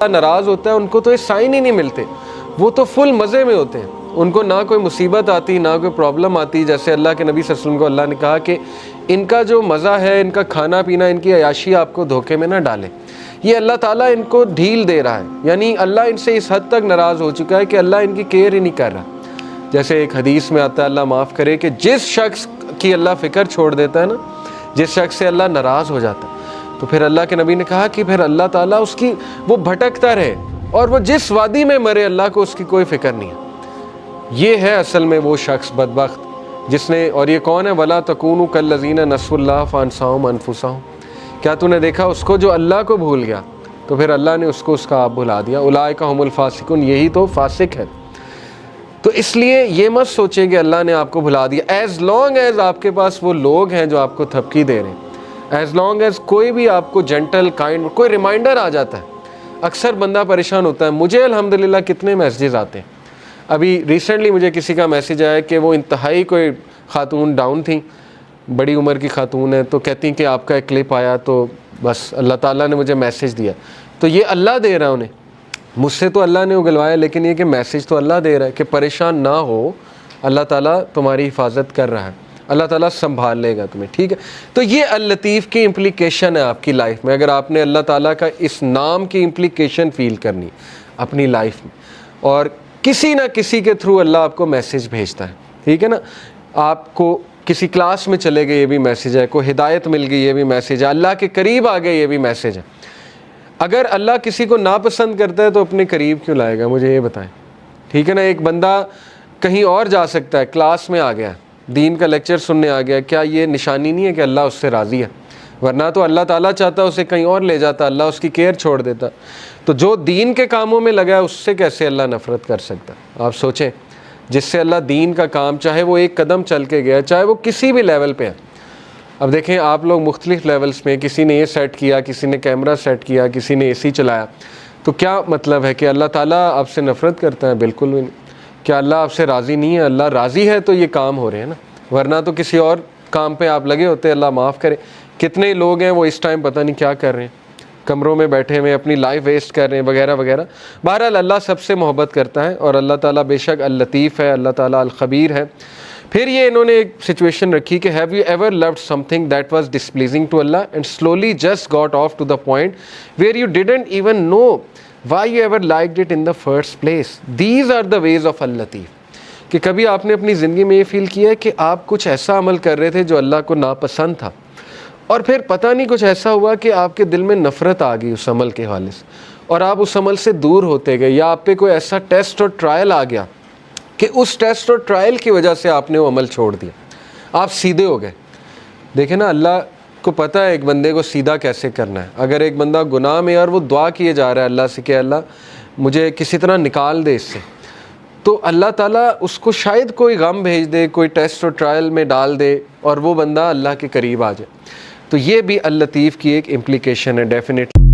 नाराज़ होता है उनको तो ये साइन ही नहीं मिलते, वो तो फुल मज़े में होते हैं, उनको ना कोई मुसीबत आती ना कोई प्रॉब्लम आती। जैसे अल्लाह के नबी सल्लल्लाहु अलैहि वसल्लम को अल्लाह ने कहा कि इनका जो मज़ा है, इनका खाना पीना, इनकी अयाशी आपको धोखे में ना डाले। ये अल्लाह ताला इनको ढील दे रहा है, यानी अल्लाह इनसे इस हद तक नाराज़ हो चुका है कि अल्लाह इनकी केयर ही नहीं कर रहा। जैसे एक हदीस में आता है, अल्लाह माफ़ करे, कि जिस शख्स की अल्लाह फ़िक्र छोड़ देता है ना, जिस शख्स से अल्लाह नाराज़ हो जाता है, तो फिर अल्लाह के नबी ने कहा कि फिर अल्लाह ताला उसकी वो भटकता रहे और वो जिस वादी में मरे, अल्लाह को उसकी कोई फ़िक्र नहीं है। ये है असल में वो शख्स बदबख्त जिसने, और ये कौन है, वला तकूनु कल्लज़ीना नसुल्लाह फ़अनसाहुम अनफुसहुम। क्या तूने देखा उसको जो अल्लाह को भूल गया तो फिर अल्लाह ने उसको उसका आप भुला दिया। उलाइका हुमुल फ़ासिकून, यही तो फासिक है। तो इसलिए ये मत सोचें कि अल्लाह ने आपको भुला दिया। एज़ लॉन्ग एज़ आपके पास वो लोग हैं जो आपको थपकी दे रहे हैं, एज़ लॉन्ग एज़ कोई भी आपको जेंटल काइंड कोई रिमाइंडर आ जाता है। अक्सर बंदा परेशान होता है, मुझे अल्हम्दुलिल्लाह कितने मैसेजेस आते हैं। अभी रिसेंटली मुझे किसी का मैसेज आया कि वो इंतहाई कोई खातून डाउन थी, बड़ी उम्र की खातून है, तो कहती कि आपका एक क्लिप आया तो बस अल्लाह ताला ने मुझे मैसेज दिया। तो ये अल्लाह दे रहा है उन्हें, मुझसे तो अल्लाह ने उगलवाया, लेकिन ये कि मैसेज तो अल्लाह दे रहा है कि परेशान ना हो, अल्लाह ताला तुम्हारी हिफाजत कर रहा है, अल्लाह ताला संभाल लेगा तुम्हें, ठीक है। तो ये अल-लतीफ़ की इम्प्लीकेशन है आपकी लाइफ में। अगर आपने अल्लाह ताला का इस नाम की इम्प्लीकेशन फ़ील करनी अपनी लाइफ में, और किसी ना किसी के थ्रू अल्लाह आपको मैसेज भेजता है, ठीक है ना। आपको किसी क्लास में चले गए, ये भी मैसेज है। कोई हिदायत मिल गई, ये भी मैसेज है। अल्लाह के करीब आ गए, ये भी मैसेज है। अगर अल्लाह किसी को नापसंद करता है तो अपने करीब क्यों लाएगा, मुझे ये बताएं, ठीक है ना। एक बंदा कहीं और जा सकता है, क्लास में आ गया, दीन का लेक्चर सुनने आ गया, क्या ये निशानी नहीं है कि अल्लाह उससे राज़ी है? वरना तो अल्लाह ताला चाहता उसे कहीं और ले जाता, अल्लाह उसकी केयर छोड़ देता। तो जो दीन के कामों में लगा है उससे कैसे अल्लाह नफ़रत कर सकता? आप सोचें, जिससे अल्लाह दीन का काम, चाहे वो एक कदम चल के गया, चाहे वो किसी भी लेवल पे है। अब देखें आप लोग मुख्तलिफ़ लेवल्स में, किसी ने ये सेट किया, किसी ने कैमरा सेट किया, किसी ने एसी चलाया, तो क्या मतलब है कि अल्लाह ताला आपसे नफ़रत करता है? बिल्कुल भी नहीं। क्या अल्लाह आपसे राज़ी नहीं है? अल्लाह राज़ी है तो ये काम हो रहे हैं ना, वरना तो किसी और काम पे आप लगे होते। अल्लाह माफ़ करे, कितने लोग हैं वो इस टाइम पता नहीं क्या कर रहे हैं, कमरों में बैठे हुए अपनी लाइफ वेस्ट कर रहे हैं वगैरह वगैरह। बहरहाल अल्लाह सबसे मोहब्बत करता है और अल्लाह ताला बेशक अल-लतीफ़ है, अल्लाह ताला अल-ख़बीर है। फिर ये इन्होंने एक सिचुएशन रखी कि have you ever loved something that was displeasing to Allah and slowly just got off to the point where you didn't even know why you ever liked it in the first place. These are the ways of Al Latif. कि कभी आपने अपनी ज़िंदगी में ये feel किया है कि आप कुछ ऐसा अमल कर रहे थे जो अल्लाह को नापसंद था, और फिर पता नहीं कुछ ऐसा हुआ कि आपके दिल में नफ़रत आ गई उस अमल के हवाले से, और आप उस अमल से दूर होते गए, या आप पे कोई ऐसा टेस्ट और ट्रायल आ गया कि उस टेस्ट और ट्रायल की वजह से आपने वो अमल छोड़ दिया, आप सीधे हो गए। देखें ना, अल्लाह को पता है एक बंदे को सीधा कैसे करना है। अगर एक बंदा गुनाह में और वो दुआ किए जा रहा है अल्लाह से कि अल्लाह मुझे किसी तरह निकाल दे इससे, तो अल्लाह ताला उसको शायद कोई गम भेज दे, कोई टेस्ट और ट्रायल में डाल दे और वो बंदा अल्लाह के करीब आ जाए। तो ये भी अल-लतीफ़ की एक इम्प्लीकेशन है डेफिनेटली।